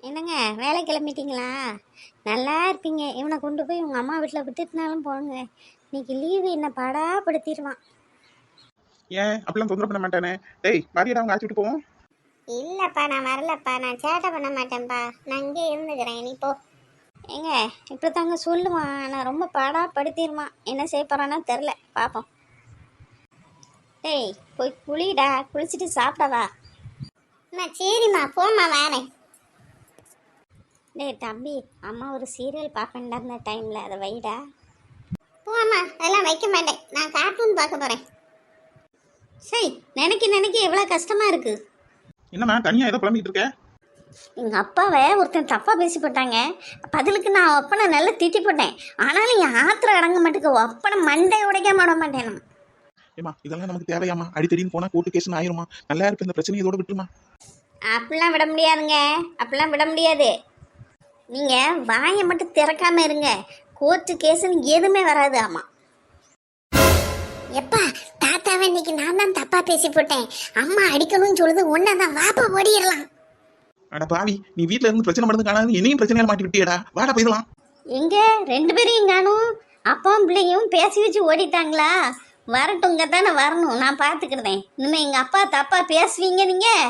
என்னங்க வேலை கிளம்பிட்டீங்களா? நல்லா இருப்பீங்க. இவனை கொண்டு போய் உங்கள் அம்மா வீட்டில் விட்டுட்டுனாலும் போங்க. இன்னைக்கு லீவு என்ன படாப்படுத்திடுவான். ஏன் அப்படிலாம் தொந்தரவு பண்ண மாட்டானே? டேய் வாரியடா அவங்க ஆச்சு போவோம். இல்லைப்பா, நான் வரலப்பா, நான் சேட்டை பண்ண மாட்டேன்ப்பா, நான் இங்கே இருந்துக்கிறேன். நீ போ. ஏங்க இப்படி தாங்க சொல்லுவான், நான் ரொம்ப படாப்படுத்திடுவான். என்ன செய்ய போகிறானோ தெரில, பார்ப்போம். டேய் போய் குளிடா, குளிச்சுட்டு சாப்பிடவா. சரிம்மா, போம்மா வரேன். டேய் தம்பி, அம்மா ஒரு சீரியல் பார்ப்பேன்டா இந்த டைமில், அதை வைடா. போம்மா, அதெல்லாம் வைக்க மாட்டேன், நான் கார்ட்டூன் பார்க்க போகிறேன். சரி, நினைக்க எவ்வளோ கஷ்டமாக இருக்குது. என்னம்மா தனியா ஏதோ புலம்பிட்டு இருக்க? எங்கள் அப்பாவை ஒருத்தன் தப்பாக பேசி போட்டாங்க. பதிலுக்கு நான் ஒப்பனை நல்லா திட்டி போட்டேன். ஆனாலும் என் ஆத்திரம் அடங்க மாட்டேங்க. ஒப்பனை மண்டை உடைக்க மாட மாட்டேன் நான். ஏமா இதெல்லாம் நமக்கு தேவையாமா? அடித்தடின்னு போனா கோர்ட்டு கேஸ்னு ஆயிருமா? நல்லா இருக்கு, இந்த பிரச்சனை இதோட விட்டுருமா? அப்படிலாம் விட முடியாதுங்க, அப்படிலாம் விட முடியாது. நீங்கள் வாயை மட்டும் திறக்காம இருங்க, கோர்ட்டு கேஸுன்னு எதுவுமே வராது. ஆமாம் எப்பா, தாத்தாவை இன்னைக்கு நான் தான் தப்பாக பேசி போட்டேன். அம்மா அடிக்கணும்னு சொல்லுது, ஒன்றா தான் வாப்பா ஓடிடலாம். அட பாவி, நீ வீட்டுல இருந்து பிரச்சனை பண்ணது காணாது என்னையும் பிரச்சனையால மாட்டி விட்டியடா. வாடா போயிடலாம். எங்க ரெண்டு பேரையும் காணும். அப்பாவும் பிள்ளையும் பேசி வச்சு ஓடிட்டாங்களா? வரட்டும், இங்கே தானே வரணும், நான் பார்த்துக்கிடுதேன். இனிமேல் எங்கள் அப்பா தப்பாக பேசுவீங்க நீங்கள்.